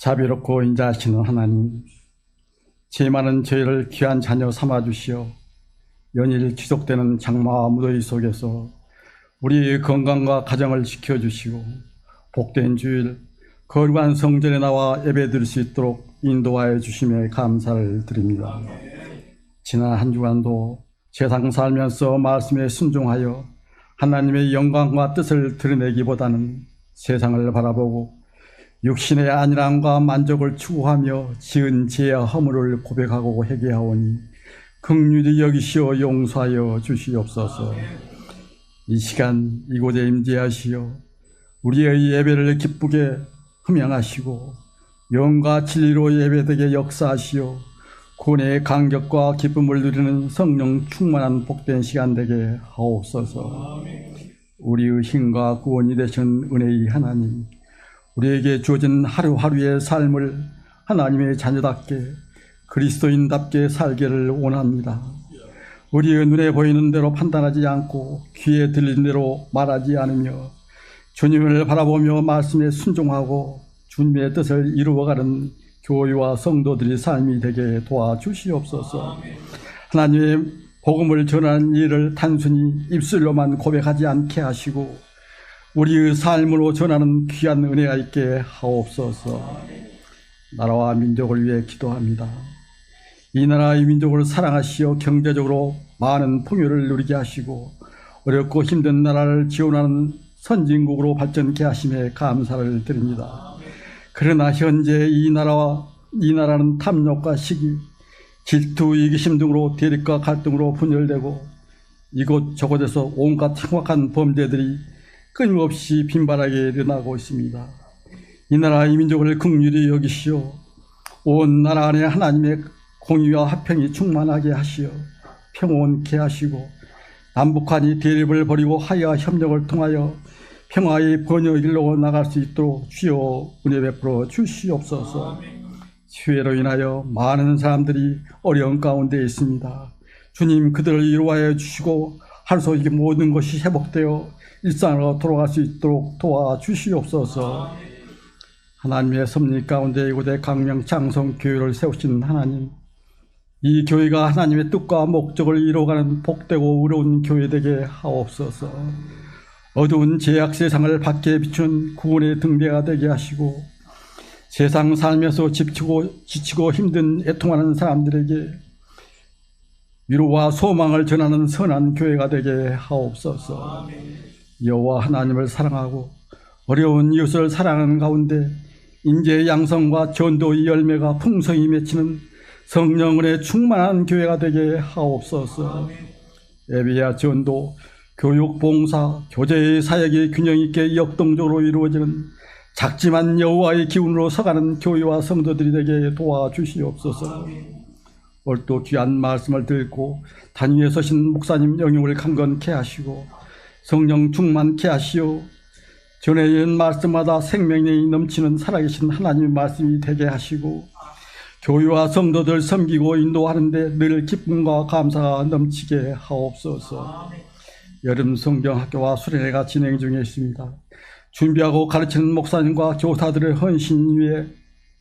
자비롭고 인자하시는 하나님, 죄 많은 저희를 귀한 자녀 삼아주시어 연일 지속되는 장마와 무더위 속에서 우리의 건강과 가정을 지켜주시고 복된 주일 거룩한 성전에 나와 예배드릴 수 있도록 인도하여 주심에 감사를 드립니다. 지난 한 주간도 세상 살면서 말씀에 순종하여 하나님의 영광과 뜻을 드러내기보다는 세상을 바라보고 육신의 안일함과 만족을 추구하며 지은 죄와 허물을 고백하고 회개하오니 긍휼히 여기시어 용서하여 주시옵소서. 이 시간 이곳에 임재하시어 우리의 예배를 기쁘게 흠양하시고 영과 진리로 예배되게 역사하시어 구원의 감격과 기쁨을 누리는 성령 충만한 복된 시간 되게 하옵소서. 우리의 힘과 구원이 되신 은혜의 하나님, 우리에게 주어진 하루하루의 삶을 하나님의 자녀답게 그리스도인답게 살기를 원합니다. 우리의 눈에 보이는 대로 판단하지 않고 귀에 들리는 대로 말하지 않으며 주님을 바라보며 말씀에 순종하고 주님의 뜻을 이루어가는 교회와 성도들의 삶이 되게 도와주시옵소서. 하나님의 복음을 전하는 일을 단순히 입술로만 고백하지 않게 하시고 우리의 삶으로 전하는 귀한 은혜가 있게 하옵소서. 나라와 민족을 위해 기도합니다. 이 나라의 민족을 사랑하시어 경제적으로 많은 풍요를 누리게 하시고 어렵고 힘든 나라를 지원하는 선진국으로 발전케 하심에 감사를 드립니다. 그러나 현재 이 나라는 탐욕과 시기, 질투, 이기심 등으로 대립과 갈등으로 분열되고 이곳저곳에서 온갖 흉악한 범죄들이 끊임없이 빈발하게 일어나고 있습니다. 이 나라 이 민족을 긍휼히 여기시어 온 나라 안에 하나님의 공의와 화평이 충만하게 하시어 평온케 하시고 남북한이 대립을 버리고 화해와 협력을 통하여 평화의 번영길로 나갈 수 있도록 주여 은혜 베풀어 주시옵소서. 피해로 인하여 많은 사람들이 어려운 가운데 있습니다. 주님, 그들을 이루하여 주시고 하루 속에 모든 것이 회복되어 일상으로 돌아갈 수 있도록 도와주시옵소서. 하나님의 섭리 가운데 이곳에 강명창성교회를 세우신 하나님, 이 교회가 하나님의 뜻과 목적을 이루어가는 복되고 의로운 교회 되게 하옵소서. 어두운 죄악 세상을 밝게 비추는 구원의 등대가 되게 하시고 세상 살면서 지치고 힘든 애통하는 사람들에게 위로와 소망을 전하는 선한 교회가 되게 하옵소서. 여호와 하나님을 사랑하고 어려운 이웃을 사랑하는 가운데 인재의 양성과 전도의 열매가 풍성히 맺히는 성령의 충만한 교회가 되게 하옵소서. 예배와 전도, 교육, 봉사, 교제의 사역이 균형 있게 역동적으로 이루어지는 작지만 여호와의 기운으로 서가는 교회와 성도들이 되게 도와주시옵소서. 오늘도 귀한 말씀을 듣고 단위에 서신 목사님 영역을 강건케 하시고 성령 충만케 하시오 전해진 말씀마다 생명력이 넘치는 살아계신 하나님의 말씀이 되게 하시고 교회와 성도들 섬기고 인도하는데 늘 기쁨과 감사가 넘치게 하옵소서. 여름 성경학교와 수련회가 진행 중에 있습니다. 준비하고 가르치는 목사님과 교사들의 헌신 위에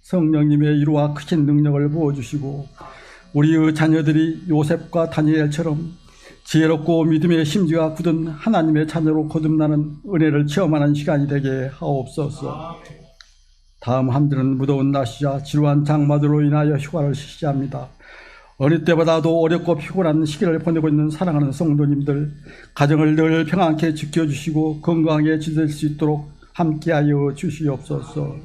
성령님의 이루와 크신 능력을 부어주시고 우리의 자녀들이 요셉과 다니엘처럼 지혜롭고 믿음의 심지가 굳은 하나님의 자녀로 거듭나는 은혜를 체험하는 시간이 되게 하옵소서. 다음 한 주는 무더운 날씨와 지루한 장마들로 인하여 휴가를 실시합니다. 어느 때보다도 어렵고 피곤한 시기를 보내고 있는 사랑하는 성도님들 가정을 늘 평안케 지켜주시고 건강하게 지낼 수 있도록 함께하여 주시옵소서.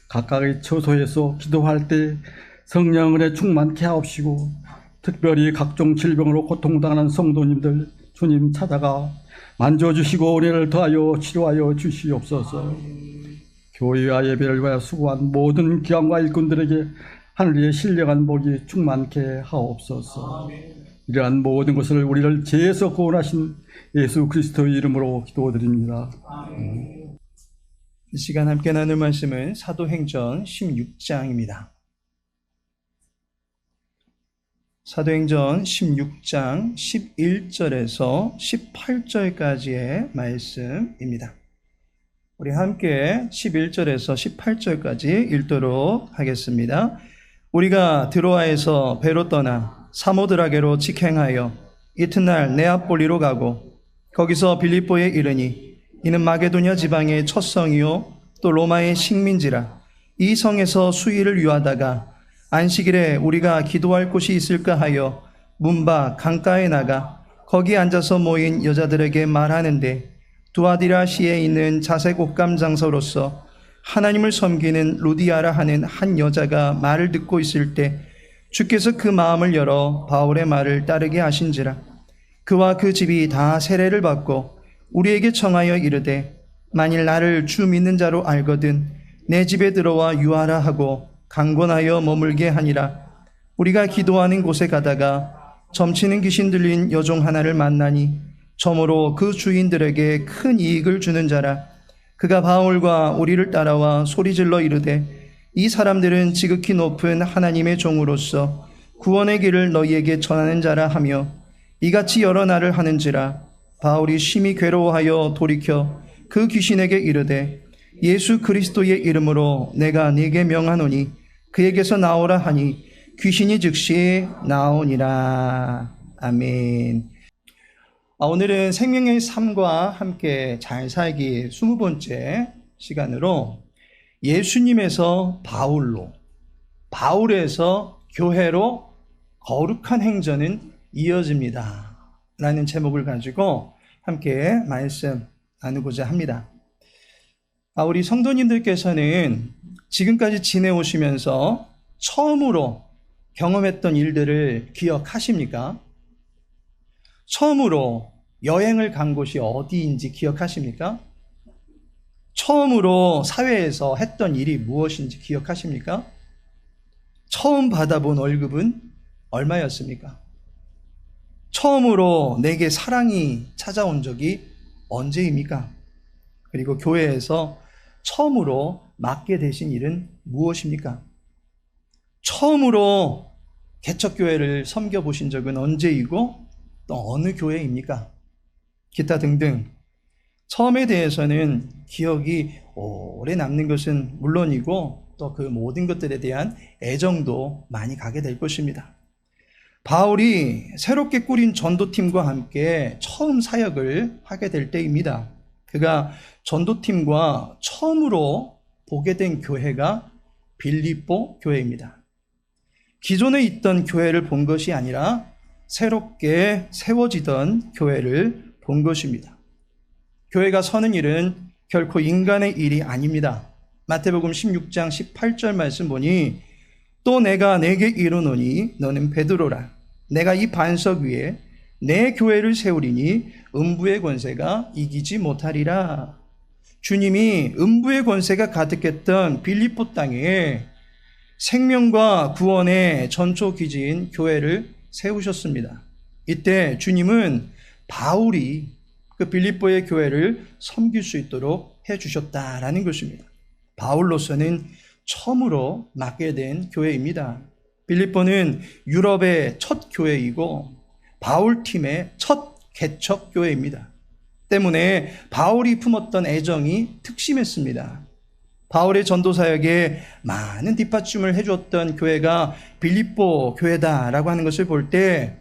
각각의 처소에서 기도할 때 성령의 충만케 하옵시고 특별히 각종 질병으로 고통당하는 성도님들 주님 찾아가 만져주시고 은혜를 더하여 치료하여 주시옵소서. 교회와 예배를 위하여 수고한 모든 기관과 일꾼들에게 하늘의 신령한 복이 충만케 하옵소서. 이러한 모든 것을 우리를 죄에서 구원하신 예수 그리스도의 이름으로 기도드립니다. 이 시간 함께 나눌 말씀은 사도행전 16장입니다. 사도행전 16장 11절에서 18절까지의 말씀입니다. 우리 함께 11절에서 18절까지 읽도록 하겠습니다. 우리가 드로아에서 배로 떠나 사모드라게로 직행하여 이튿날 네아폴리로 가고 거기서 빌립보에 이르니 이는 마게도냐 지방의 첫 성이요 또 로마의 식민지라. 이 성에서 수일을 유하다가 안식일에 우리가 기도할 곳이 있을까 하여 문밖 강가에 나가 거기 앉아서 모인 여자들에게 말하는데 두아디라시에 있는 자색 옷감 장소로서 하나님을 섬기는 루디아라 하는 한 여자가 말을 듣고 있을 때 주께서 그 마음을 열어 바울의 말을 따르게 하신지라. 그와 그 집이 다 세례를 받고 우리에게 청하여 이르되 만일 나를 주 믿는 자로 알거든 내 집에 들어와 유하라 하고 강권하여 머물게 하니라. 우리가 기도하는 곳에 가다가 점치는 귀신 들린 여종 하나를 만나니 점으로 그 주인들에게 큰 이익을 주는 자라. 그가 바울과 우리를 따라와 소리질러 이르되 이 사람들은 지극히 높은 하나님의 종으로서 구원의 길을 너희에게 전하는 자라 하며 이같이 여러 날을 하는지라. 바울이 심히 괴로워하여 돌이켜 그 귀신에게 이르되 예수 그리스도의 이름으로 내가 네게 명하노니 그에게서 나오라 하니 귀신이 즉시 나오니라. 아멘. 오늘은 생명의 삶과 함께 잘 살기 20번째 시간으로 예수님에서 바울로, 바울에서 교회로 거룩한 행전은 이어집니다 라는 제목을 가지고 함께 말씀 나누고자 합니다. 우리 성도님들께서는 지금까지 지내오시면서 처음으로 경험했던 일들을 기억하십니까? 처음으로 여행을 간 곳이 어디인지 기억하십니까? 처음으로 사회에서 했던 일이 무엇인지 기억하십니까? 처음 받아본 월급은 얼마였습니까? 처음으로 내게 사랑이 찾아온 적이 언제입니까? 그리고 교회에서 처음으로 맡게 되신 일은 무엇입니까? 처음으로 개척교회를 섬겨보신 적은 언제이고 또 어느 교회입니까? 기타 등등 처음에 대해서는 기억이 오래 남는 것은 물론이고 또 그 모든 것들에 대한 애정도 많이 가게 될 것입니다. 바울이 새롭게 꾸린 전도팀과 함께 처음 사역을 하게 될 때입니다. 그가 전도팀과 처음으로 보게 된 교회가 빌립보 교회입니다. 기존에 있던 교회를 본 것이 아니라 새롭게 세워지던 교회를 본 것입니다. 교회가 서는 일은 결코 인간의 일이 아닙니다. 마태복음 16장 18절 말씀 보니 또 내가 내게 이르노니 너는 베드로라. 내가 이 반석 위에 내 교회를 세우리니 음부의 권세가 이기지 못하리라. 주님이 음부의 권세가 가득했던 빌립보 땅에 생명과 구원의 전초기지인 교회를 세우셨습니다. 이때 주님은 바울이 그 빌립보의 교회를 섬길 수 있도록 해주셨다라는 것입니다. 바울로서는 처음으로 맡게 된 교회입니다. 빌립보는 유럽의 첫 교회이고 바울팀의 첫 개척 교회입니다. 때문에 바울이 품었던 애정이 특심했습니다. 바울의 전도사역에 많은 뒷받침을 해주었던 교회가 빌립보 교회다라고 하는 것을 볼 때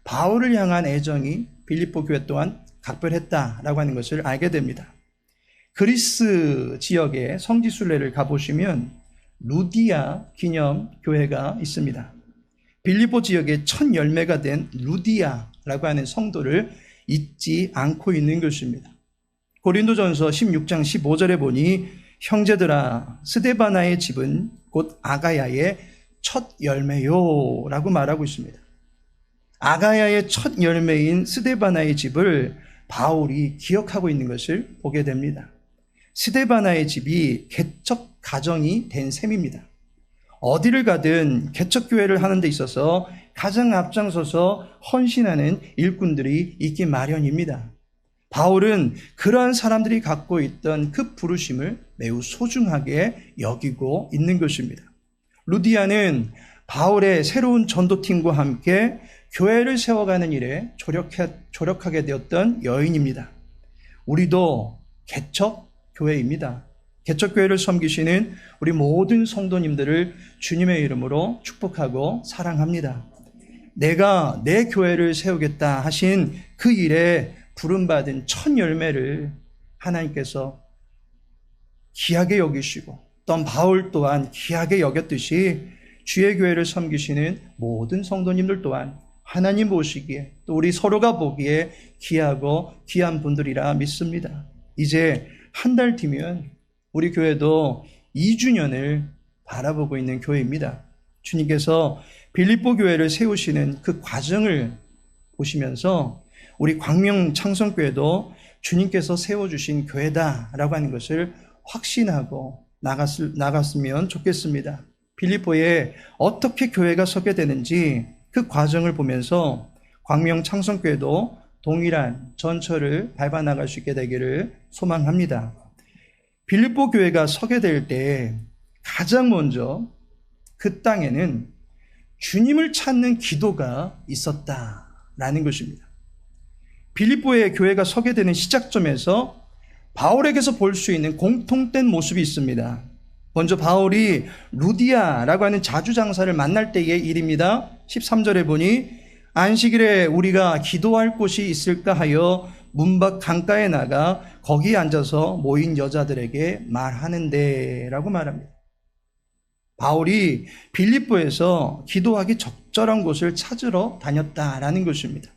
바울을 향한 애정이 빌립보 교회 또한 각별했다라고 하는 것을 알게 됩니다. 그리스 지역의 성지순례를 가보시면 루디아 기념 교회가 있습니다. 빌립보 지역의 첫 열매가 된 루디아라고 하는 성도를 잊지 않고 있는 것입니다. 고린도전서 16장 15절에 보니 형제들아 스데바나의 집은 곧 아가야의 첫 열매요 라고 말하고 있습니다. 아가야의 첫 열매인 스데바나의 집을 바울이 기억하고 있는 것을 보게 됩니다. 스데바나의 집이 개척 가정이 된 셈입니다. 어디를 가든 개척교회를 하는 데 있어서 가장 앞장서서 헌신하는 일꾼들이 있기 마련입니다. 바울은 그러한 사람들이 갖고 있던 그 부르심을 매우 소중하게 여기고 있는 것입니다. 루디아는 바울의 새로운 전도팀과 함께 교회를 세워가는 일에 조력하게 되었던 여인입니다. 우리도 개척 교회입니다. 개척교회를 섬기시는 우리 모든 성도님들을 주님의 이름으로 축복하고 사랑합니다. 내가 내 교회를 세우겠다 하신 그 일에 부름받은 첫 열매를 하나님께서 귀하게 여기시고 또 바울 또한 귀하게 여겼듯이 주의 교회를 섬기시는 모든 성도님들 또한 하나님 보시기에 또 우리 서로가 보기에 귀하고 귀한 분들이라 믿습니다. 이제 한 달 뒤면 우리 교회도 2주년을 바라보고 있는 교회입니다. 주님께서 빌립보 교회를 세우시는 그 과정을 보시면서 우리 광명 창성교회도 주님께서 세워주신 교회다라고 하는 것을 확신하고 나갔으면 좋겠습니다. 빌립보에 어떻게 교회가 서게 되는지 그 과정을 보면서 광명 창성교회도 동일한 전철을 밟아 나갈 수 있게 되기를 소망합니다. 빌립보 교회가 서게 될 때 가장 먼저 그 땅에는 주님을 찾는 기도가 있었다라는 것입니다. 빌립보의 교회가 서게 되는 시작점에서 바울에게서 볼 수 있는 공통된 모습이 있습니다. 먼저 바울이 루디아라고 하는 자주장사를 만날 때의 일입니다. 13절에 보니 안식일에 우리가 기도할 곳이 있을까 하여 문 밖 강가에 나가 거기 앉아서 모인 여자들에게 말하는데 라고 말합니다. 바울이 빌립보에서 기도하기 적절한 곳을 찾으러 다녔다라는 것입니다.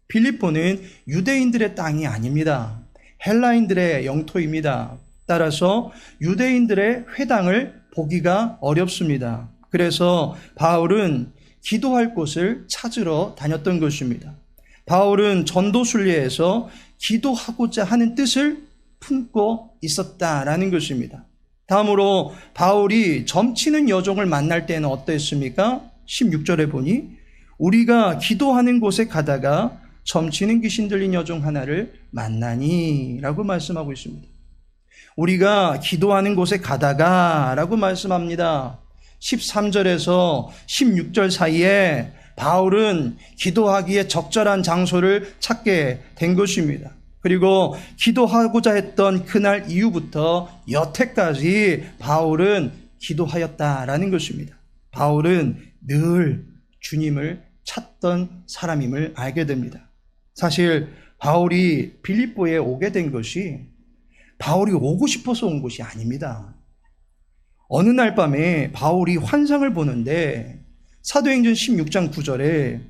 빌립보는 유대인들의 땅이 아닙니다. 헬라인들의 영토입니다. 따라서 유대인들의 회당을 보기가 어렵습니다. 그래서 바울은 기도할 곳을 찾으러 다녔던 것입니다. 바울은 전도순례에서 기도하고자 하는 뜻을 품고 있었다라는 것입니다. 다음으로 바울이 점치는 여종을 만날 때는 어땠습니까? 16절에 보니 우리가 기도하는 곳에 가다가 점치는 귀신 들린 여종 하나를 만나니 라고 말씀하고 있습니다. 우리가 기도하는 곳에 가다가 라고 말씀합니다. 13절에서 16절 사이에 바울은 기도하기에 적절한 장소를 찾게 된 것입니다. 그리고 기도하고자 했던 그날 이후부터 여태까지 바울은 기도하였다라는 것입니다. 바울은 늘 주님을 찾던 사람임을 알게 됩니다. 사실 바울이 빌립보에 오게 된 것이 바울이 오고 싶어서 온 것이 아닙니다. 어느 날 밤에 바울이 환상을 보는데 사도행전 16장 9절에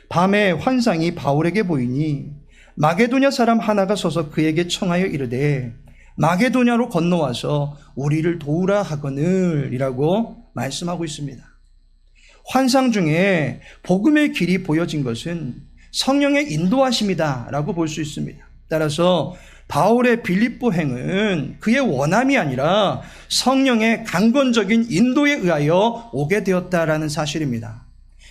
밤에 환상이 바울에게 보이니 마게도냐 사람 하나가 서서 그에게 청하여 이르되 마게도냐로 건너와서 우리를 도우라 하거늘 이라고 말씀하고 있습니다. 환상 중에 복음의 길이 보여진 것은 성령의 인도하심이다 라고 볼 수 있습니다. 따라서 바울의 빌립보 행은 그의 원함이 아니라 성령의 강권적인 인도에 의하여 오게 되었다라는 사실입니다.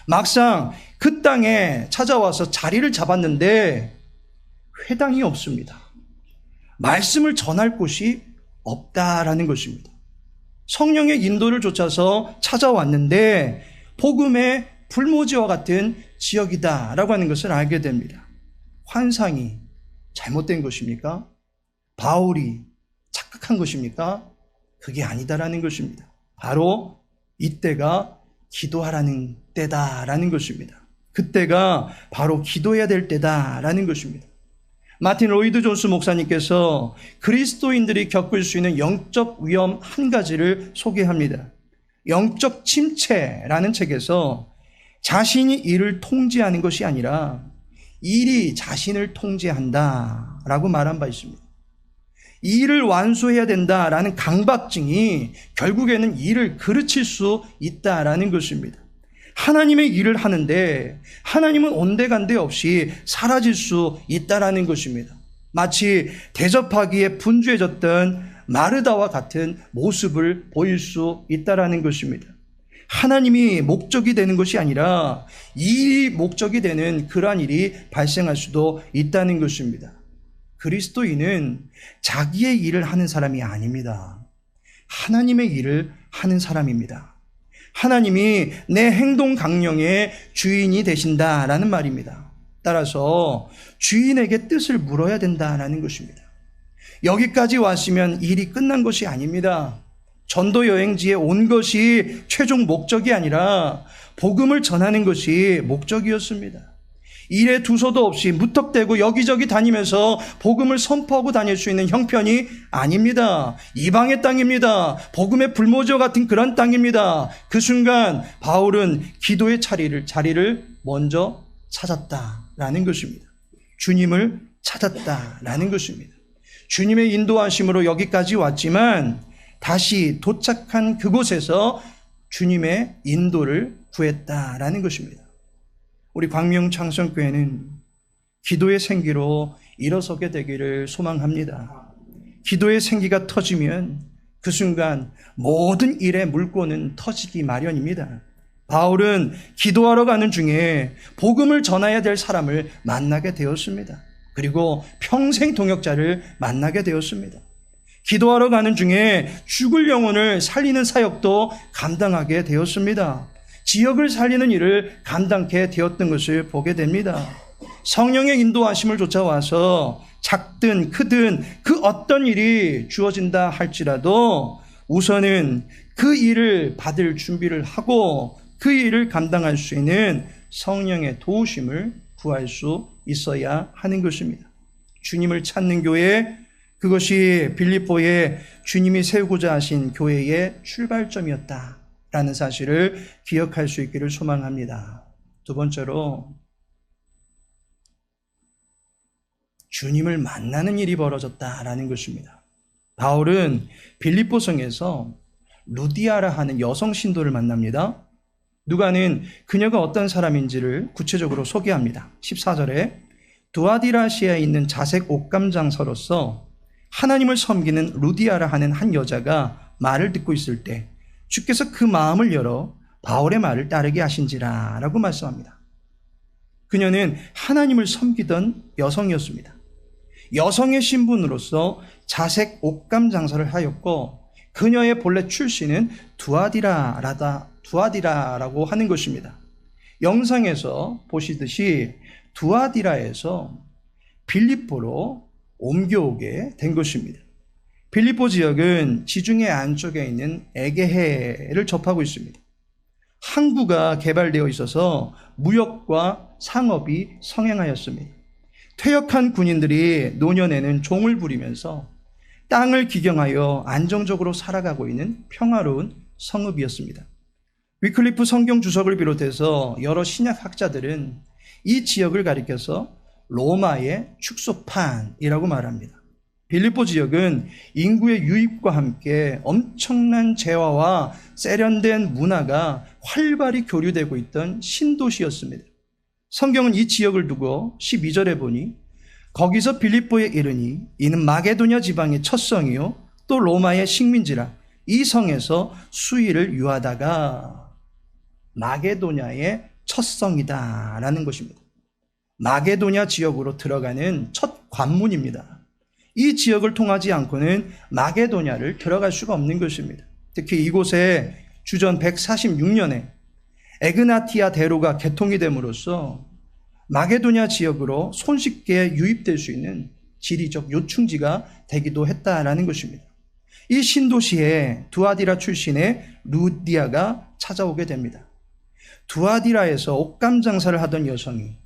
막상 그 땅에 찾아와서 자리를 잡았는데 회당이 없습니다. 말씀을 전할 곳이 없다라는 것입니다. 성령의 인도를 쫓아서 찾아왔는데 복음의 불모지와 같은 지역이다라고 하는 것을 알게 됩니다. 환상이 잘못된 것입니까? 바울이 착각한 것입니까? 그게 아니다라는 것입니다. 바로 이때가 기도하라는 때다라는 것입니다. 그때가 바로 기도해야 될 때다라는 것입니다. 마틴 로이드 존스 목사님께서 그리스도인들이 겪을 수 있는 영적 위험 한 가지를 소개합니다. 영적 침체라는 책에서 자신이 일을 통제하는 것이 아니라 일이 자신을 통제한다라고 말한 바 있습니다. 일을 완수해야 된다라는 강박증이 결국에는 일을 그르칠 수 있다라는 것입니다. 하나님의 일을 하는데 하나님은 온데간데 없이 사라질 수 있다라는 것입니다. 마치 대접하기에 분주해졌던 마르다와 같은 모습을 보일 수 있다라는 것입니다. 하나님이 목적이 되는 것이 아니라 일이 목적이 되는 그러한 일이 발생할 수도 있다는 것입니다. 그리스도인은 자기의 일을 하는 사람이 아닙니다. 하나님의 일을 하는 사람입니다. 하나님이 내 행동 강령의 주인이 되신다라는 말입니다. 따라서 주인에게 뜻을 물어야 된다라는 것입니다. 여기까지 왔으면 일이 끝난 것이 아닙니다. 전도 여행지에 온 것이 최종 목적이 아니라 복음을 전하는 것이 목적이었습니다. 일에 두서도 없이 무턱대고 여기저기 다니면서 복음을 선포하고 다닐 수 있는 형편이 아닙니다. 이방의 땅입니다. 복음의 불모지와 같은 그런 땅입니다. 그 순간 바울은 기도의 자리를 먼저 찾았다라는 것입니다. 주님을 찾았다라는 것입니다. 주님의 인도하심으로 여기까지 왔지만 다시 도착한 그곳에서 주님의 인도를 구했다라는 것입니다. 우리 광명 창성교회는 기도의 생기로 일어서게 되기를 소망합니다. 기도의 생기가 터지면 그 순간 모든 일의 물꼬는 터지기 마련입니다. 바울은 기도하러 가는 중에 복음을 전해야 될 사람을 만나게 되었습니다. 그리고 평생 동역자를 만나게 되었습니다. 기도하러 가는 중에 죽을 영혼을 살리는 사역도 감당하게 되었습니다. 지역을 살리는 일을 감당케 되었던 것을 보게 됩니다. 성령의 인도하심을 쫓아와서 작든 크든 그 어떤 일이 주어진다 할지라도 우선은 그 일을 받을 준비를 하고 그 일을 감당할 수 있는 성령의 도우심을 구할 수 있어야 하는 것입니다. 주님을 찾는 교회, 그것이 빌립보에 주님이 세우고자 하신 교회의 출발점이었다라는 사실을 기억할 수 있기를 소망합니다. 두 번째로 주님을 만나는 일이 벌어졌다라는 것입니다. 바울은 빌립보성에서 루디아라 하는 여성 신도를 만납니다. 누가는 그녀가 어떤 사람인지를 구체적으로 소개합니다. 14절에 두아디라시아에 있는 자색 옷감 장서로서 하나님을 섬기는 루디아라 하는 한 여자가 말을 듣고 있을 때 주께서 그 마음을 열어 바울의 말을 따르게 하신지라 라고 말씀합니다. 그녀는 하나님을 섬기던 여성이었습니다. 여성의 신분으로서 자색 옷감 장사를 하였고 그녀의 본래 출신은 두아디라라고 하는 것입니다. 영상에서 보시듯이 두아디라에서 빌립보로 옮겨오게 된 것입니다. 빌립보 지역은 지중해 안쪽에 있는 에게해를 접하고 있습니다. 항구가 개발되어 있어서 무역과 상업이 성행하였습니다. 퇴역한 군인들이 노년에는 종을 부리면서 땅을 기경하여 안정적으로 살아가고 있는 평화로운 성읍이었습니다. 위클리프 성경 주석을 비롯해서 여러 신약 학자들은 이 지역을 가리켜서 로마의 축소판이라고 말합니다. 빌립보 지역은 인구의 유입과 함께 엄청난 재화와 세련된 문화가 활발히 교류되고 있던 신도시였습니다. 성경은 이 지역을 두고 12절에 보니 거기서 빌립보에 이르니 이는 마게도냐 지방의 첫 성이요 또 로마의 식민지라 이 성에서 수일을 유하다가 마게도냐의 첫 성이다라는 것입니다. 마게도냐 지역으로 들어가는 첫 관문입니다. 이 지역을 통하지 않고는 마게도냐를 들어갈 수가 없는 것입니다. 특히 이곳에 주전 146년에 에그나티아 대로가 개통이 됨으로써 마게도냐 지역으로 손쉽게 유입될 수 있는 지리적 요충지가 되기도 했다라는 것입니다. 이 신도시에 두아디라 출신의 루디아가 찾아오게 됩니다. 두아디라에서 옷감 장사를 하던 여성이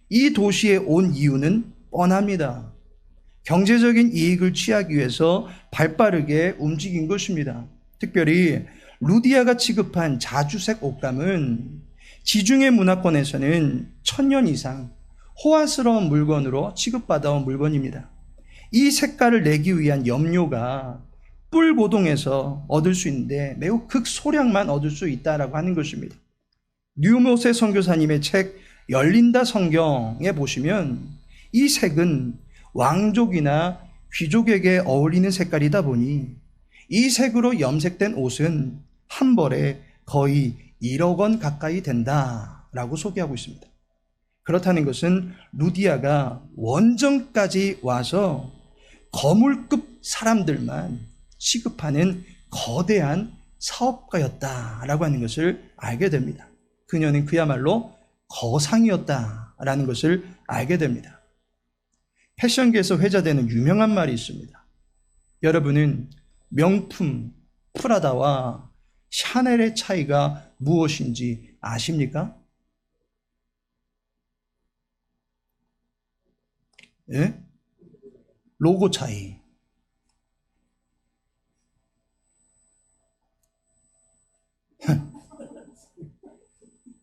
이 도시에 온 이유는 뻔합니다. 경제적인 이익을 취하기 위해서 발빠르게 움직인 것입니다. 특별히 루디아가 취급한 자주색 옷감은 지중해 문화권에서는 1000년 이상 호화스러운 물건으로 취급받아온 물건입니다. 이 색깔을 내기 위한 염료가 뿔고동에서 얻을 수 있는데 매우 극소량만 얻을 수 있다라고 하는 것입니다. 류모세 선교사님의 책 열린다 성경에 보시면 이 색은 왕족이나 귀족에게 어울리는 색깔이다 보니 이 색으로 염색된 옷은 한 벌에 거의 1억 원 가까이 된다라고 소개하고 있습니다. 그렇다는 것은 루디아가 원정까지 와서 거물급 사람들만 취급하는 거대한 사업가였다라고 하는 것을 알게 됩니다. 그녀는 그야말로 거상이었다라는 것을 알게 됩니다. 패션계에서 회자되는 유명한 말이 있습니다. 여러분은 명품 프라다와 샤넬의 차이가 무엇인지 아십니까? 예? 로고 차이.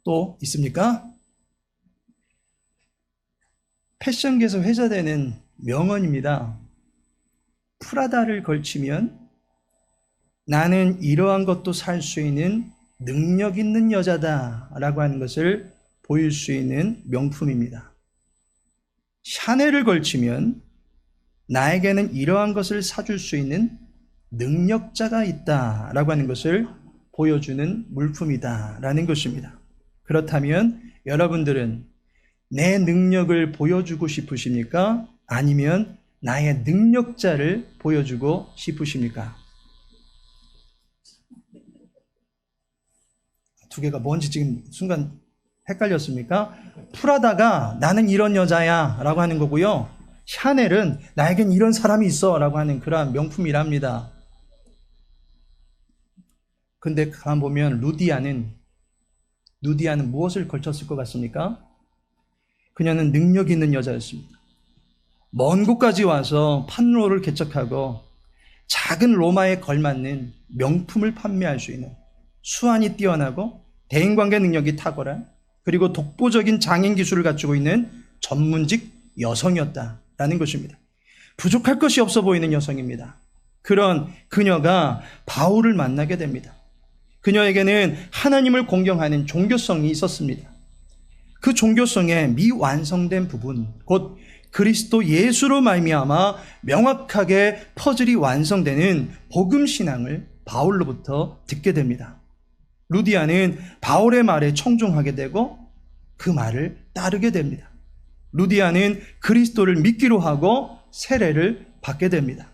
또 있습니까? 패션계에서 회자되는 명언입니다. 프라다를 걸치면 나는 이러한 것도 살 수 있는 능력 있는 여자다라고 하는 것을 보일 수 있는 명품입니다. 샤넬을 걸치면 나에게는 이러한 것을 사줄 수 있는 능력자가 있다라고 하는 것을 보여주는 물품이다라는 것입니다. 그렇다면 여러분들은 내 능력을 보여주고 싶으십니까? 아니면 나의 능력자를 보여주고 싶으십니까? 두 개가 뭔지 지금 순간 헷갈렸습니까? 프라다가 나는 이런 여자야 라고 하는 거고요. 샤넬은 나에겐 이런 사람이 있어 라고 하는 그러한 명품이랍니다. 근데 가만 보면 루디아는 무엇을 걸쳤을 것 같습니까? 그녀는 능력 있는 여자였습니다. 먼 곳까지 와서 판로를 개척하고 작은 로마에 걸맞는 명품을 판매할 수 있는 수완이 뛰어나고 대인관계 능력이 탁월한 그리고 독보적인 장인 기술을 갖추고 있는 전문직 여성이었다라는 것입니다. 부족할 것이 없어 보이는 여성입니다. 그런 그녀가 바울을 만나게 됩니다. 그녀에게는 하나님을 공경하는 종교성이 있었습니다. 그 종교성의 미완성된 부분, 곧 그리스도 예수로 말미암아 명확하게 퍼즐이 완성되는 복음 신앙을 바울로부터 듣게 됩니다. 루디아는 바울의 말에 청종하게 되고 그 말을 따르게 됩니다. 루디아는 그리스도를 믿기로 하고 세례를 받게 됩니다.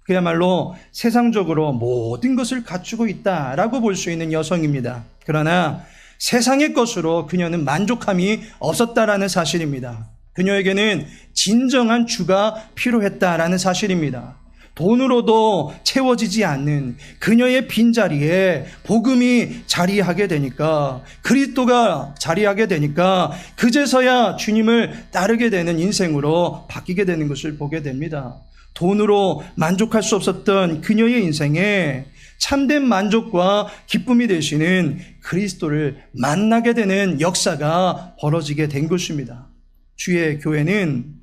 그야말로 세상적으로 모든 것을 갖추고 있다라고 볼 수 있는 여성입니다. 그러나 세상의 것으로 그녀는 만족함이 없었다라는 사실입니다. 그녀에게는 진정한 주가 필요했다라는 사실입니다. 돈으로도 채워지지 않는 그녀의 빈자리에 복음이 자리하게 되니까, 그리스도가 자리하게 되니까 그제서야 주님을 따르게 되는 인생으로 바뀌게 되는 것을 보게 됩니다. 돈으로 만족할 수 없었던 그녀의 인생에 참된 만족과 기쁨이 되시는 그리스도를 만나게 되는 역사가 벌어지게 된 것입니다. 주의 교회는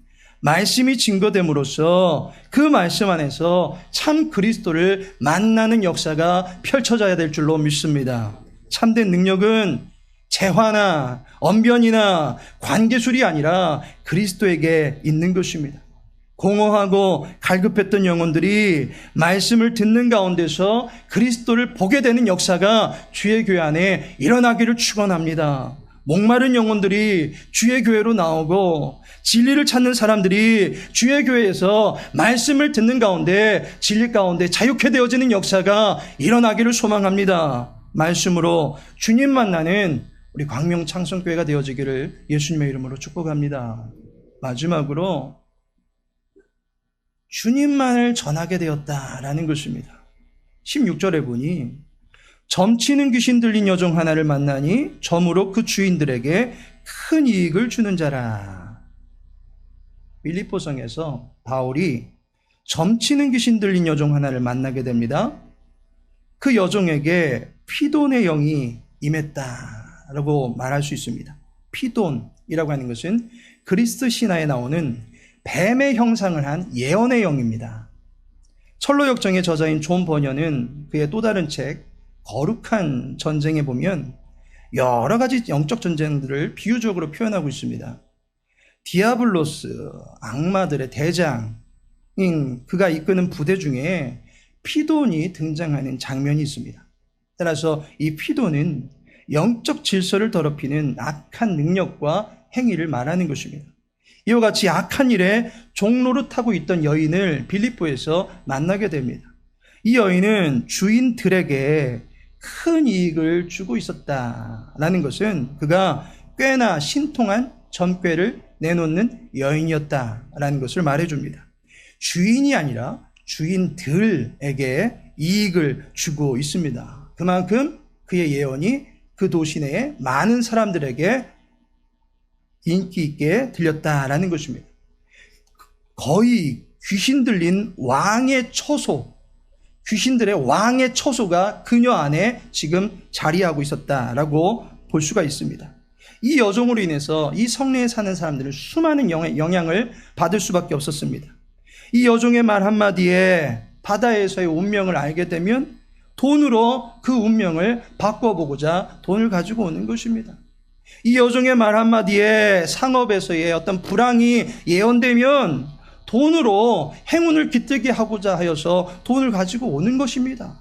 말씀이 증거됨으로써 그 말씀 안에서 참 그리스도를 만나는 역사가 펼쳐져야 될 줄로 믿습니다. 참된 능력은 재화나 언변이나 관계술이 아니라 그리스도에게 있는 것입니다. 공허하고 갈급했던 영혼들이 말씀을 듣는 가운데서 그리스도를 보게 되는 역사가 주의 교회 안에 일어나기를 축원합니다. 목마른 영혼들이 주의 교회로 나오고 진리를 찾는 사람들이 주의 교회에서 말씀을 듣는 가운데 진리 가운데 자유케 되어지는 역사가 일어나기를 소망합니다. 말씀으로 주님 만나는 우리 광명 창성교회가 되어지기를 예수님의 이름으로 축복합니다. 마지막으로 주님만을 전하게 되었다라는 것입니다. 16절에 보니 점치는 귀신 들린 여종 하나를 만나니 점으로 그 주인들에게 큰 이익을 주는 자라. 빌립보성에서 바울이 점치는 귀신 들린 여종 하나를 만나게 됩니다. 그 여종에게 피돈의 영이 임했다라고 말할 수 있습니다. 피돈이라고 하는 것은 그리스 신화에 나오는 뱀의 형상을 한 예언의 영입니다. 철로역정의 저자인 존 버녀는 그의 또 다른 책 거룩한 전쟁에 보면 여러 가지 영적 전쟁들을 비유적으로 표현하고 있습니다. 디아블로스, 악마들의 대장인 그가 이끄는 부대 중에 피돈이 등장하는 장면이 있습니다. 따라서 이 피돈은 영적 질서를 더럽히는 악한 능력과 행위를 말하는 것입니다. 이와 같이 악한 일에 종로를 타고 있던 여인을 빌립보에서 만나게 됩니다. 이 여인은 주인들에게 큰 이익을 주고 있었다라는 것은 그가 꽤나 신통한 전꾀를 내놓는 여인이었다라는 것을 말해줍니다. 주인이 아니라 주인들에게 이익을 주고 있습니다. 그만큼 그의 예언이 그 도시 내에 많은 사람들에게 인기 있게 들렸다라는 것입니다. 거의 귀신 들린 왕의 처소, 귀신들의 왕의 처소가 그녀 안에 지금 자리하고 있었다라고 볼 수가 있습니다. 이 여종으로 인해서 이 성내에 사는 사람들은 수많은 영향을 받을 수밖에 없었습니다. 이 여종의 말 한마디에 바다에서의 운명을 알게 되면 돈으로 그 운명을 바꿔보고자 돈을 가지고 오는 것입니다. 이 여종의 말 한마디에 상업에서의 어떤 불황이 예언되면 돈으로 행운을 깃들게 하고자 하여서 돈을 가지고 오는 것입니다.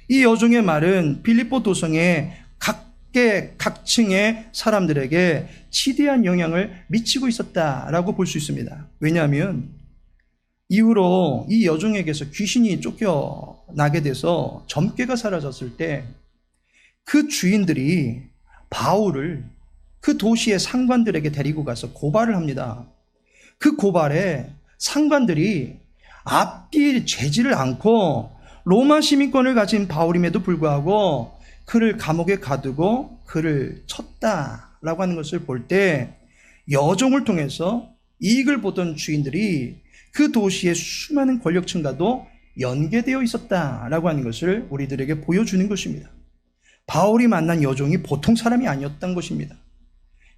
이 여종의 말은 빌립보 도성의 각층의 사람들에게 지대한 영향을 미치고 있었다라고 볼 수 있습니다. 왜냐하면 이후로 이 여종에게서 귀신이 쫓겨나게 돼서 점괘가 사라졌을 때 그 주인들이 바울을 그 도시의 상관들에게 데리고 가서 고발을 합니다. 그 고발에 상관들이 앞뒤 재지를 않고 로마 시민권을 가진 바울임에도 불구하고 그를 감옥에 가두고 그를 쳤다라고 하는 것을 볼 때 여종을 통해서 이익을 보던 주인들이 그 도시의 수많은 권력층과도 연계되어 있었다라고 하는 것을 우리들에게 보여주는 것입니다. 바울이 만난 여종이 보통 사람이 아니었던 것입니다.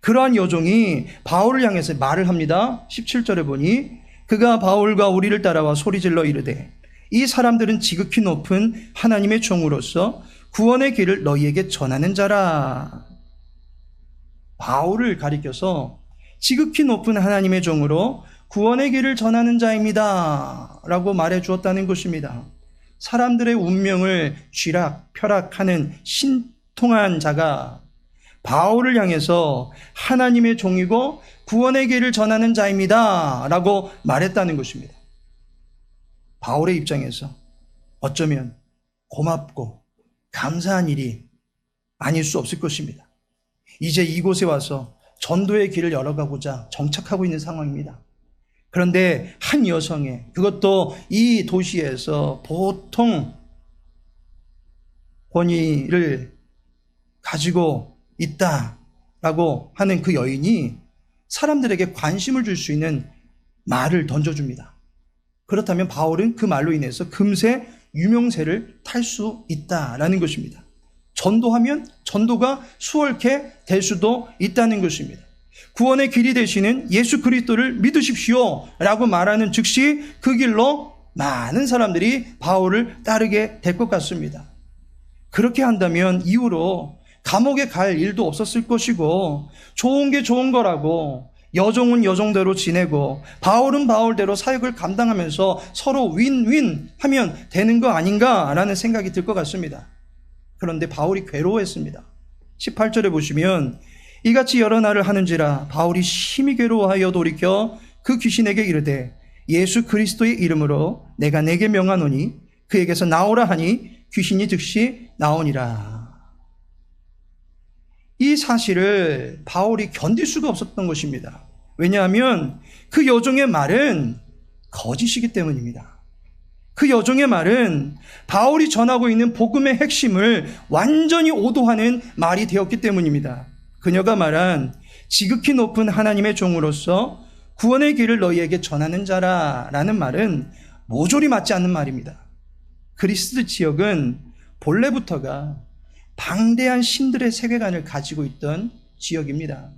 그러한 여종이 바울을 향해서 말을 합니다. 17절에 보니 그가 바울과 우리를 따라와 소리질러 이르되 이 사람들은 지극히 높은 하나님의 종으로서 구원의 길을 너희에게 전하는 자라. 바울을 가리켜서 지극히 높은 하나님의 종으로 구원의 길을 전하는 자입니다 라고 말해 주었다는 것입니다. 사람들의 운명을 쥐락펴락하는 신통한 자가 바울을 향해서 하나님의 종이고 구원의 길을 전하는 자입니다 라고 말했다는 것입니다. 바울의 입장에서 어쩌면 고맙고 감사한 일이 아닐 수 없을 것입니다. 이제 이곳에 와서 전도의 길을 열어가고자 정착하고 있는 상황입니다. 그런데 한 여성의, 그것도 이 도시에서 보통 권위를 가지고 있다라고 하는 그 여인이 사람들에게 관심을 줄 수 있는 말을 던져줍니다. 그렇다면 바울은 그 말로 인해서 금세 유명세를 탈 수 있다라는 것입니다. 전도하면 전도가 수월케 될 수도 있다는 것입니다. 구원의 길이 되시는 예수 그리스도를 믿으십시오 라고 말하는 즉시 그 길로 많은 사람들이 바울을 따르게 될 것 같습니다. 그렇게 한다면 이후로 감옥에 갈 일도 없었을 것이고 좋은 게 좋은 거라고 여종은 여종대로 지내고 바울은 바울대로 사역을 감당하면서 서로 윈윈 하면 되는 거 아닌가라는 생각이 들 것 같습니다. 그런데 바울이 괴로워했습니다. 18절에 보시면 이같이 여러 날을 하는지라 바울이 심히 괴로워하여 돌이켜 그 귀신에게 이르되 예수 그리스도의 이름으로 내가 내게 명하노니 그에게서 나오라 하니 귀신이 즉시 나오니라. 이 사실을 바울이 견딜 수가 없었던 것입니다. 왜냐하면 그 여종의 말은 거짓이기 때문입니다. 그 여종의 말은 바울이 전하고 있는 복음의 핵심을 완전히 오도하는 말이 되었기 때문입니다. 그녀가 말한 지극히 높은 하나님의 종으로서 구원의 길을 너희에게 전하는 자라라는 말은 모조리 맞지 않는 말입니다. 그리스 지역은 본래부터가 방대한 신들의 세계관을 가지고 있던 지역입니다.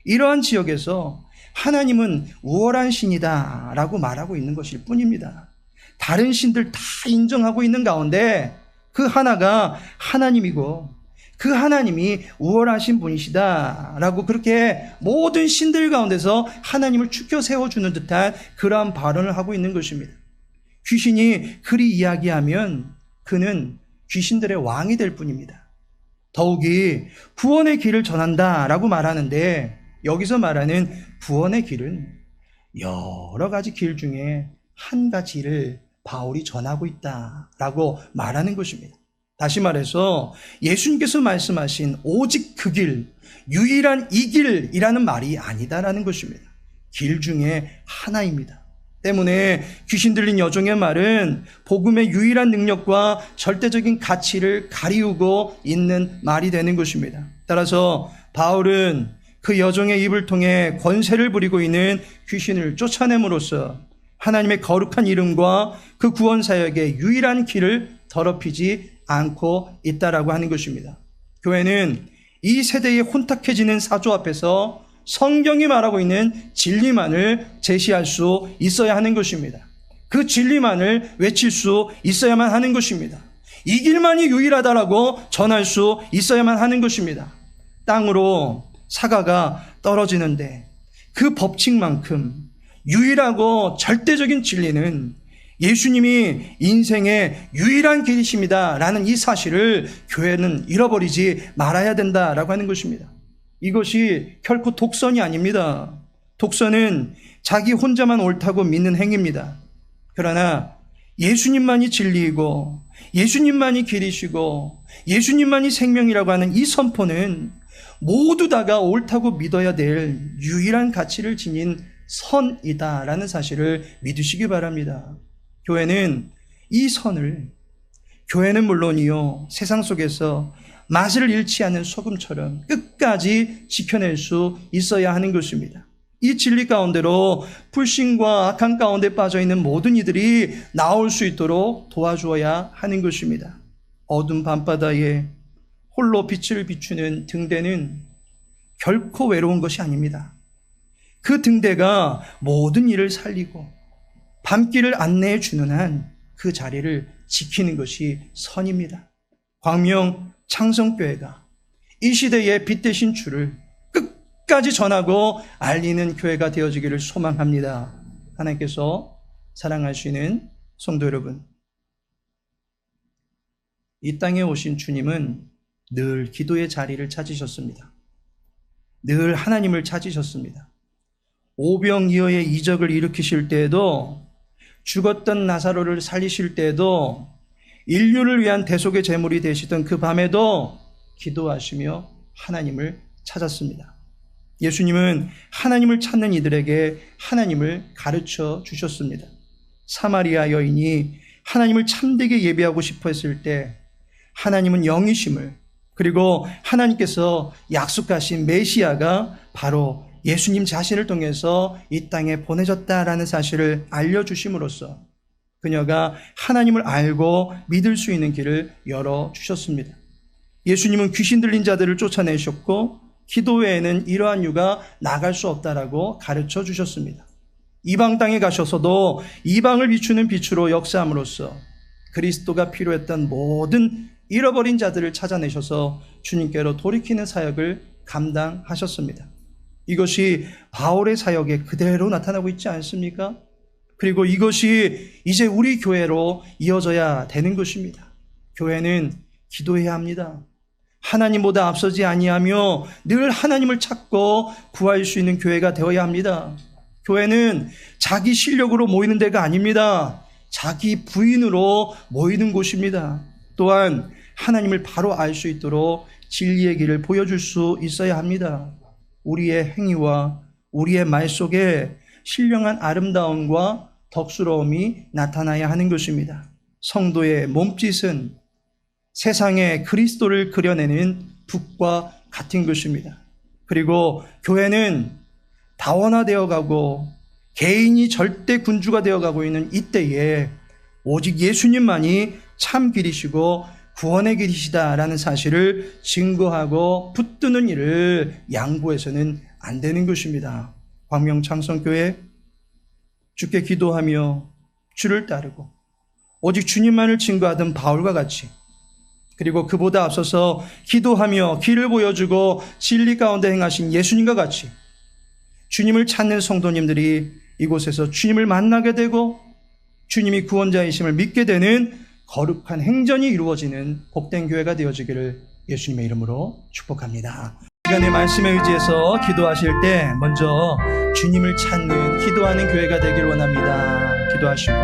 이러한 지역에서 하나님은 우월한 신이다 라고 말하고 있는 것일 뿐입니다. 다른 신들 다 인정하고 있는 가운데 그 하나가 하나님이고 그 하나님이 우월하신 분이시다 라고 그렇게 모든 신들 가운데서 하나님을 추켜 세워주는 듯한 그러한 발언을 하고 있는 것입니다. 귀신이 그리 이야기하면 그는 귀신들의 왕이 될 뿐입니다. 더욱이 구원의 길을 전한다 라고 말하는데 여기서 말하는 구원의 길은 여러 가지 길 중에 한 가지를 바울이 전하고 있다라고 말하는 것입니다. 다시 말해서 예수님께서 말씀하신 오직 그 길, 유일한 이 길이라는 말이 아니다라는 것입니다. 길 중에 하나입니다. 때문에 귀신 들린 여종의 말은 복음의 유일한 능력과 절대적인 가치를 가리우고 있는 말이 되는 것입니다. 따라서 바울은 그 여종의 입을 통해 권세를 부리고 있는 귀신을 쫓아냄으로써 하나님의 거룩한 이름과 그 구원 사역의 유일한 길을 더럽히지 않고 있다라고 하는 것입니다. 교회는 이 세대에 혼탁해지는 사조 앞에서 성경이 말하고 있는 진리만을 제시할 수 있어야 하는 것입니다. 그 진리만을 외칠 수 있어야만 하는 것입니다. 이 길만이 유일하다라고 전할 수 있어야만 하는 것입니다. 땅으로 사과가 떨어지는데 그 법칙만큼 유일하고 절대적인 진리는 예수님이 인생의 유일한 길이십니다 라는 이 사실을 교회는 잃어버리지 말아야 된다라고 하는 것입니다. 이것이 결코 독선이 아닙니다. 독선은 자기 혼자만 옳다고 믿는 행위입니다. 그러나 예수님만이 진리이고 예수님만이 길이시고 예수님만이 생명이라고 하는 이 선포는 모두 다가 옳다고 믿어야 될 유일한 가치를 지닌 선이다라는 사실을 믿으시기 바랍니다. 교회는 이 선을, 교회는 물론이요, 세상 속에서 맛을 잃지 않는 소금처럼 끝까지 지켜낼 수 있어야 하는 것입니다. 이 진리 가운데로 불신과 악한 가운데 빠져있는 모든 이들이 나올 수 있도록 도와주어야 하는 것입니다. 어두운 밤바다에 홀로 빛을 비추는 등대는 결코 외로운 것이 아닙니다. 그 등대가 모든 일을 살리고 밤길을 안내해 주는 한 그 자리를 지키는 것이 선입니다. 광명 창성교회가 이 시대의 빛 대신 주를 끝까지 전하고 알리는 교회가 되어지기를 소망합니다. 하나님께서 사랑하시는 성도 여러분, 이 땅에 오신 주님은 늘 기도의 자리를 찾으셨습니다. 늘 하나님을 찾으셨습니다. 오병이어의 이적을 일으키실 때에도, 죽었던 나사로를 살리실 때에도, 인류를 위한 대속의 제물이 되시던 그 밤에도 기도하시며 하나님을 찾았습니다. 예수님은 하나님을 찾는 이들에게 하나님을 가르쳐 주셨습니다. 사마리아 여인이 하나님을 참되게 예배하고 싶어 했을 때 하나님은 영이심을, 그리고 하나님께서 약속하신 메시아가 바로 예수님 자신을 통해서 이 땅에 보내졌다라는 사실을 알려주심으로써 그녀가 하나님을 알고 믿을 수 있는 길을 열어주셨습니다. 예수님은 귀신 들린 자들을 쫓아내셨고 기도 외에는 이러한 유가 나갈 수 없다라고 가르쳐 주셨습니다. 이방 땅에 가셔서도 이방을 비추는 빛으로 역사함으로써 그리스도가 필요했던 모든 잃어버린 자들을 찾아내셔서 주님께로 돌이키는 사역을 감당하셨습니다. 이것이 바울의 사역에 그대로 나타나고 있지 않습니까? 그리고 이것이 이제 우리 교회로 이어져야 되는 것입니다. 교회는 기도해야 합니다. 하나님보다 앞서지 아니하며 늘 하나님을 찾고 구할 수 있는 교회가 되어야 합니다. 교회는 자기 실력으로 모이는 데가 아닙니다. 자기 부인으로 모이는 곳입니다. 또한 하나님을 바로 알 수 있도록 진리의 길을 보여줄 수 있어야 합니다. 우리의 행위와 우리의 말 속에 신령한 아름다움과 덕스러움이 나타나야 하는 것입니다. 성도의 몸짓은 세상에 그리스도를 그려내는 붓과 같은 것입니다. 그리고 교회는 다원화되어 가고 개인이 절대 군주가 되어 가고 있는 이때에 오직 예수님만이 참 길이시고 구원의 길이시다라는 사실을 증거하고 붙드는 일을 양보해서는 안 되는 것입니다. 광명창성교회 주께 기도하며 주를 따르고 오직 주님만을 증거하던 바울과 같이, 그리고 그보다 앞서서 기도하며 길을 보여주고 진리 가운데 행하신 예수님과 같이 주님을 찾는 성도님들이 이곳에서 주님을 만나게 되고 주님이 구원자이심을 믿게 되는 거룩한 행전이 이루어지는 복된 교회가 되어지기를 예수님의 이름으로 축복합니다. 시간의 말씀에 의지해서 기도하실 때 먼저 주님을 찾는 기도하는 교회가 되길 원합니다. 기도하시고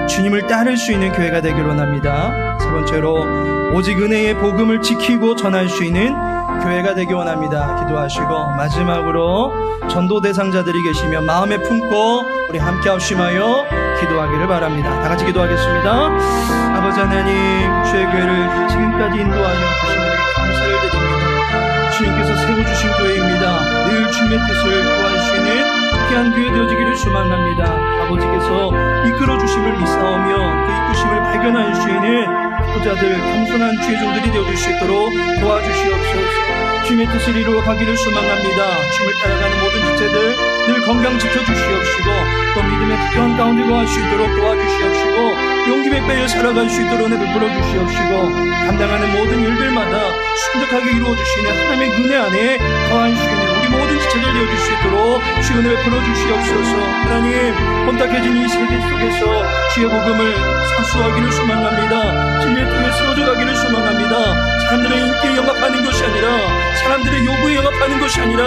주님을 따를 수 있는 교회가 되길 원합니다. 세 번째로 오직 은혜의 복음을 지키고 전할 수 있는 교회가 되기 원합니다. 기도하시고 마지막으로 전도 대상자들이 계시며 마음에 품고 우리 함께 합심하여 기도하기를 바랍니다. 다 같이 기도하겠습니다. 아버지 하나님, 주의 교회를 지금까지 인도하여 주신 은혜에 감사를 드립니다. 주님께서 세워주신 교회입니다. 늘 주님의 뜻을 구할 수 있는 귀한 교회 되어지기를 소망합니다. 아버지께서 이끌어주심을 믿사오며 그 이끄심을 발견할 수 있는 기도자들, 겸손한 주의 종들이 되어줄 수 있도록 도와주시옵소서. 주님의 뜻을 이루어 가기를 소망합니다. 주님을 따라가는 모든 지체들 늘 건강 지켜주시옵시고 또 믿음의 특별한 가운데 거할 수 있도록 도와주시옵시고 용기 백배에 살아갈 수 있도록 베풀어 주시옵시고 감당하는 모든 일들마다 순적하게 이루어 주시는 하나님의 은혜 안에 거할 수 있는 우리 모든 지체들 되어줄 수 있도록 주의 은혜 베풀어 주시옵소서. 하나님, 혼탁해진 이 세계 속에서 주의 복음을 사수하기를 소망합니다. 진리의 틀을 세워져 가기를 소망합니다. 사람들의 인기에 영합하는 것이 아니라 사람들의 요구에 영합하는 것이 아니라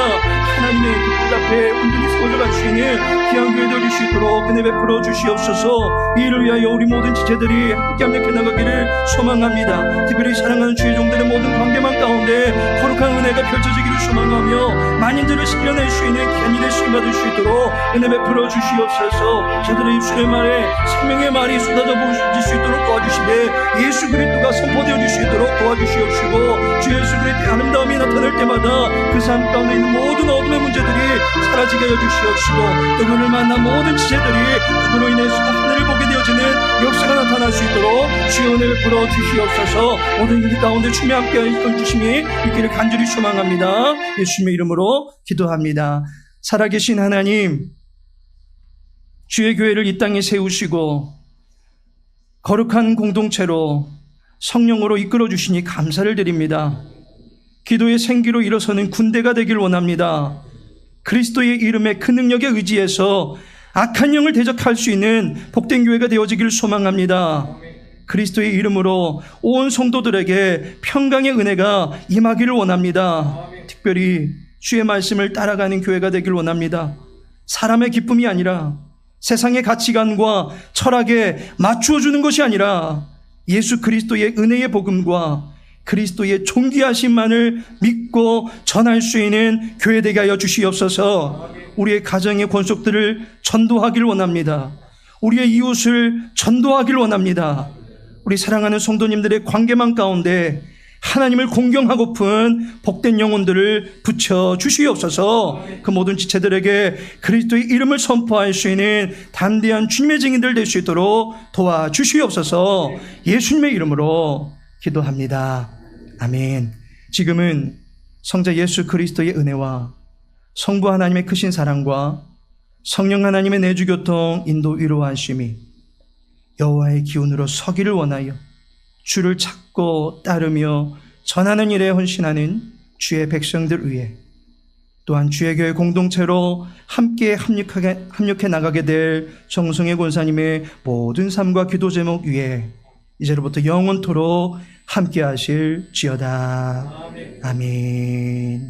하나님의 그 뜻 앞에 온전히 세워져 갈 수 있는 귀한 교회 되어줄 수 있도록 은혜 베풀어 주시옵소서. 이 일을 위하여 우리 모든 지체들이 함께 합력해 나가기를 소망합니다. 특별히 사랑하는 주의 종들의 모든 관계망 가운데 거룩한 은혜가 펼쳐지기를 소망하며 만인들을 실려낼 수 있는 귀한 일에 쓰임받을 수 있도록 은혜 베풀어 주시옵소서. 저들의 입술의 말에 생명의 말이 쏟아져 보실 수 있도록 도와주시되 예수 그리스도가 선포되어질 수 있도록 도와주시옵시고 주 예수 그리스도의 아름다움이 나타날 때마다 그 삶 가운데 있는 모든 어둠의 문제들이 사라지게 하여 주시옵시고 또 그를 만난 모든 지체들이 그로 인해서 하늘을 보게 되어지는 역사가 나타날 수 있도록 주의 은혜를 베풀어 주시옵소서. 모든 일 가운데 주님이 함께 해주심이 있기를 간절히 소망합니다. 예수님의 이름으로 기도합니다. 살아계신 하나님, 주의 교회를 이 땅에 세우시고 거룩한 공동체로 성령으로 이끌어 주시니 감사를 드립니다. 기도의 생기로 일어서는 군대가 되길 원합니다. 그리스도의 이름에 그 능력에 의지해서 악한 영을 대적할 수 있는 복된 교회가 되어지길 소망합니다. 그리스도의 이름으로 온 성도들에게 평강의 은혜가 임하기를 원합니다. 특별히 주의 말씀을 따라가는 교회가 되길 원합니다. 사람의 기쁨이 아니라 세상의 가치관과 철학에 맞추어주는 것이 아니라 예수 그리스도의 은혜의 복음과 그리스도의 존귀하심만을 믿고 전할 수 있는 교회 되게 하여 주시옵소서. 우리의 가정의 권속들을 전도하길 원합니다. 우리의 이웃을 전도하길 원합니다. 우리 사랑하는 성도님들의 관계망 가운데 하나님을 공경하고픈 복된 영혼들을 붙여 주시옵소서. 그 모든 지체들에게 그리스도의 이름을 선포할 수 있는 담대한 주님의 증인들 될 수 있도록 도와주시옵소서. 예수님의 이름으로 기도합니다. 아멘. 지금은 성자 예수 그리스도의 은혜와 성부 하나님의 크신 사랑과 성령 하나님의 내주교통 인도 위로하심이 여호와의 기운으로 서기를 원하여 주를 찾고 따르며 전하는 일에 헌신하는 주의 백성들 위해 또한 주의 교회 공동체로 함께 합력해 나가게 될 정성의 권사님의 모든 삶과 기도 제목 위에 이제로부터 영원토록 함께 하실지어다. 아멘.